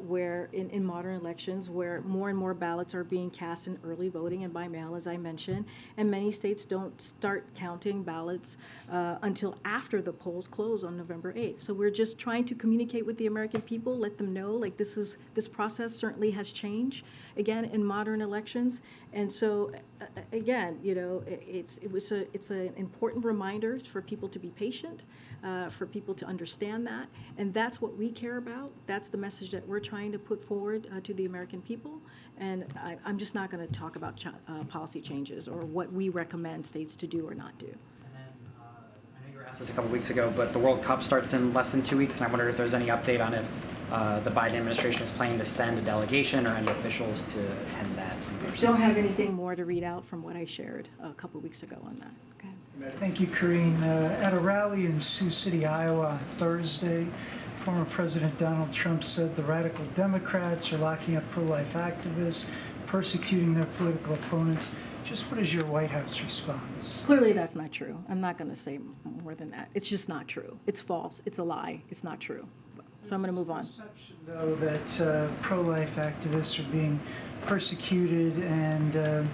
where in modern elections, where more and more ballots are being cast in early voting and by mail, as I mentioned, and many states don't start counting ballots until after the polls close on November 8th. So we're just trying to communicate with the American people, let them know, like, this process certainly has changed, again, in modern elections. And so, again, it's an important reminder for people to be patient, for people to understand that, and that's what we care about. That's the message that we're trying to put forward to the American people, and I'm just not going to talk about policy changes or what we recommend states to do or not do. And then, I know you were asked this a couple weeks ago, but the World Cup starts in less than 2 weeks, and I wondered if there's any update on if the Biden administration is planning to send a delegation or any officials to attend that in person. Don't have anything more to read out from what I shared a couple weeks ago on that. Okay. Thank you, Karine. At a rally in Sioux City, Iowa, Thursday, former President Donald Trump said the radical Democrats are locking up pro-life activists, persecuting their political opponents. Just what is your White House response? Clearly that's not true. I'm not going to say more than that. It's just not true. It's false. It's a lie. It's not true. So I'm going to move on. Though that pro-life activists are being persecuted and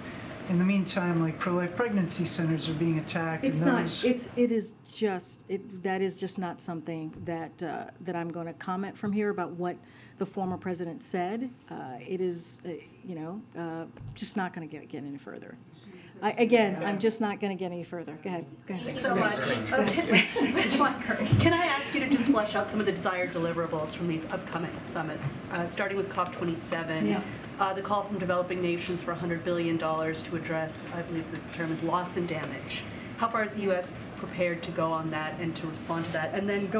in the meantime, like pro-life pregnancy centers are being attacked. It's and not, those, that is just not something that, that I'm going to comment from here about what the former president said. It is, just not going to get any further. I'm just not going to get any further. Go ahead. Thank you so much. Can I ask you to just flesh out some of the desired deliverables from these upcoming summits, starting with COP27, the call from developing nations for $100 billion to address, I believe the term is loss and damage. How far is the U.S. prepared to go on that and to respond to that? And then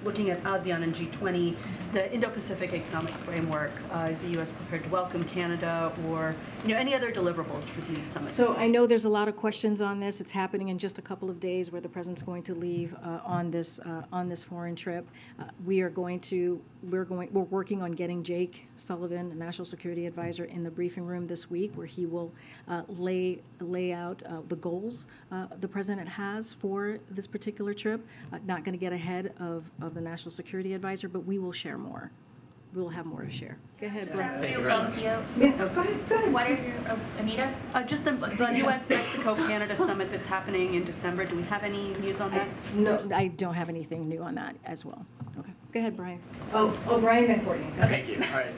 looking at ASEAN and G20, the Indo-Pacific Economic Framework, is the U.S. prepared to welcome Canada or any other deliverables for these summits? So I know there's a lot of questions on this. It's happening in just a couple of days where the president's going to leave on this foreign trip. We're working on getting Jake Sullivan, the National Security Advisor, in the briefing room this week, where he will lay out the goals the president has for this particular trip. Not going to get ahead of the National Security Advisor, but we will share more. We'll have more to share. Go ahead, Brian. Thank you. Yeah, go ahead. What are your, Anita? Just the U.S.-Mexico-Canada summit that's happening in December. Do we have any news on that? No, I don't have anything new on that as well. Okay, go ahead, Brian. Oh, Brian and Courtney. Thank you. All right.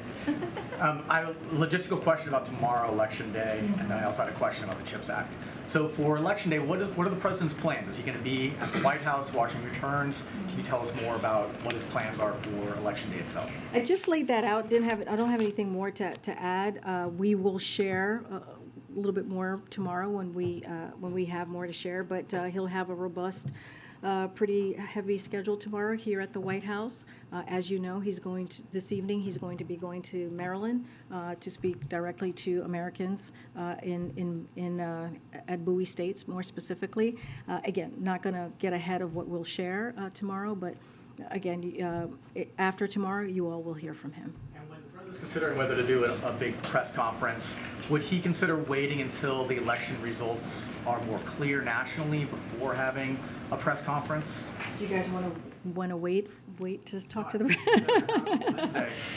I have a logistical question about tomorrow, Election Day, and then I also had a question about the CHIPS Act. So for Election Day, what are the president's plans? Is he going to be at the White House watching returns? Can you tell us more about what his plans are for Election Day itself? I just laid that out. I don't have anything more to add. We will share a little bit more tomorrow when we have more to share. But he'll have a robust, pretty heavy schedule tomorrow here at the White House. As you know, this evening he's going to be going to Maryland to speak directly to Americans at Bowie States, more specifically. Again, not going to get ahead of what we'll share tomorrow, but again, after tomorrow, you all will hear from him. And when the president's considering whether to do a big press conference, would he consider waiting until the election results are more clear nationally before having a press conference? Do you guys want to wait to talk to the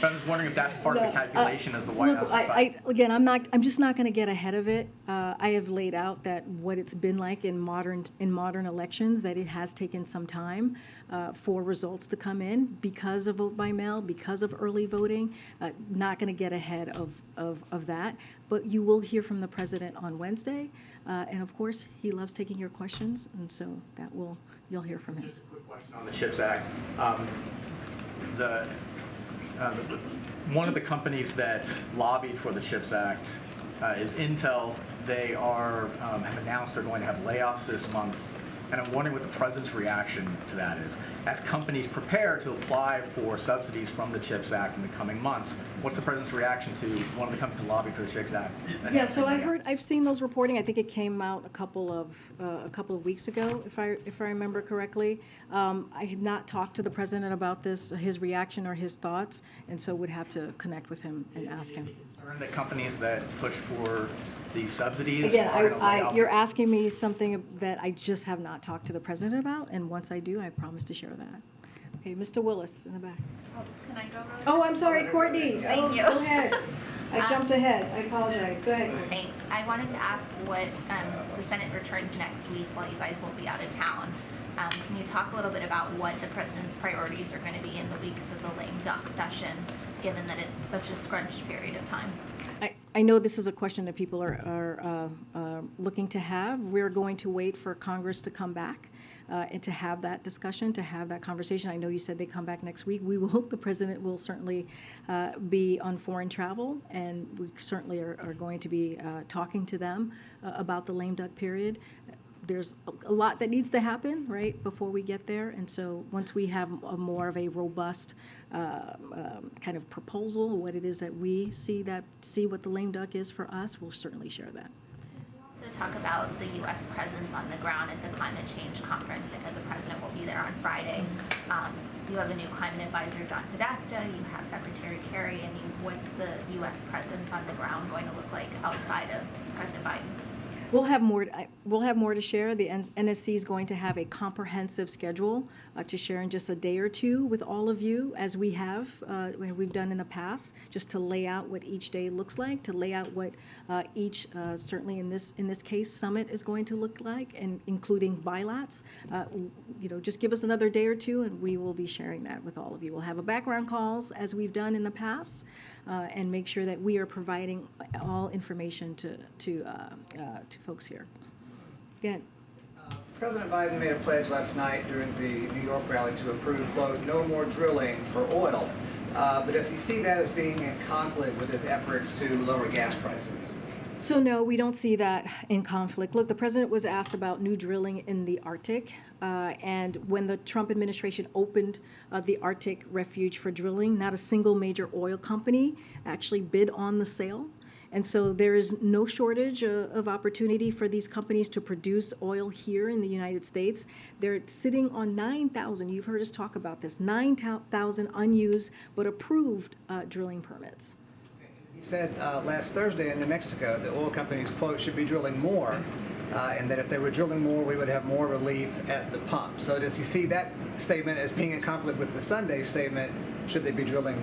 I was wondering if that's part of the calculation as the White House. Again, I'm just not going to get ahead of it. I have laid out that what it's been like in modern elections, that it has taken some time for results to come in because of vote by mail, because of early voting. Not going to get ahead of that. But you will hear from the president on Wednesday, and of course, he loves taking your questions, and so you'll hear from him. Just a quick question on the CHIPS Act. One of the companies that lobbied for the CHIPS Act is Intel. They have announced they're going to have layoffs this month. And I'm wondering what the president's reaction to that is. As companies prepare to apply for subsidies from the CHIPS Act in the coming months, what's the president's reaction to one of the companies that lobbied for the CHIPS Act? Yeah, so I've seen those reporting. I think it came out a couple of weeks ago, if I remember correctly. I had not talked to the president about this, his reaction or his thoughts, and so would have to connect with him and ask him. Concerned that companies that push for these subsidies Again, you're asking me something that I just have not talked to the president about, and once I do, I promise to share that. Okay, Mr. Willis in the back. Oh, can I go really Oh, I'm sorry, Courtney. Thank you. Go ahead. I jumped ahead. I apologize. Go ahead. Thanks. I wanted to ask what the Senate returns next week while you guys will be out of town. Can you talk a little bit about what the president's priorities are going to be in the weeks of the lame duck session, given that it's such a scrunched period of time? I know this is a question that people are looking to have. We're going to wait for Congress to come back and to have that discussion, to have that conversation. I know you said they come back next week. The president will certainly be on foreign travel, and we certainly are going to be talking to them about the lame duck period. There's a lot that needs to happen, right, before we get there. And so once we have more of a robust kind of proposal, what it is that we see what the lame duck is for us, we'll certainly share that. Also talk about the U.S. presence on the ground at the climate change conference. I know the president will be there on Friday. You have a new climate advisor, John Podesta. You have Secretary Kerry. What's the U.S. presence on the ground going to look like outside of President Biden? We'll have more. We'll have more to share. The NSC is going to have a comprehensive schedule to share in just a day or two with all of you, as we've done in the past, just to lay out what each day looks like, to lay out what each, certainly in this case, summit is going to look like, and including bilats. Just give us another day or two, and we will be sharing that with all of you. We'll have a background calls as we've done in the past, and make sure that we are providing all information to folks here. Again. President Biden made a pledge last night during the New York rally to approve, quote, no more drilling for oil. But does he see that as being in conflict with his efforts to lower gas prices? So no, we don't see that in conflict. Look, the president was asked about new drilling in the Arctic, and when the Trump administration opened the Arctic refuge for drilling, not a single major oil company actually bid on the sale. And so there is no shortage of opportunity for these companies to produce oil here in the United States. They're sitting on 9,000, you've heard us talk about this, 9,000 unused but approved drilling permits. He said last Thursday in New Mexico that oil companies, quote, should be drilling more, and that if they were drilling more, we would have more relief at the pump. So does he see that statement as being in conflict with the Sunday statement, should they be drilling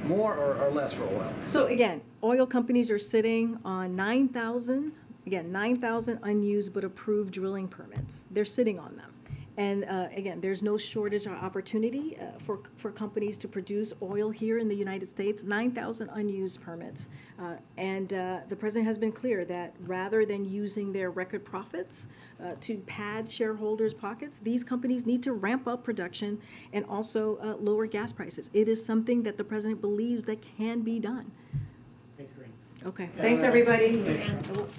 more or less for oil? So again, oil companies are sitting on 9,000 unused but approved drilling permits. They're sitting on them. And again, there's no shortage or opportunity for companies to produce oil here in the United States, 9,000 unused permits. And the president has been clear that rather than using their record profits to pad shareholders' pockets, these companies need to ramp up production and also lower gas prices. It is something that the president believes that can be done. Thanks, Karine. Okay, thanks everybody. Thanks.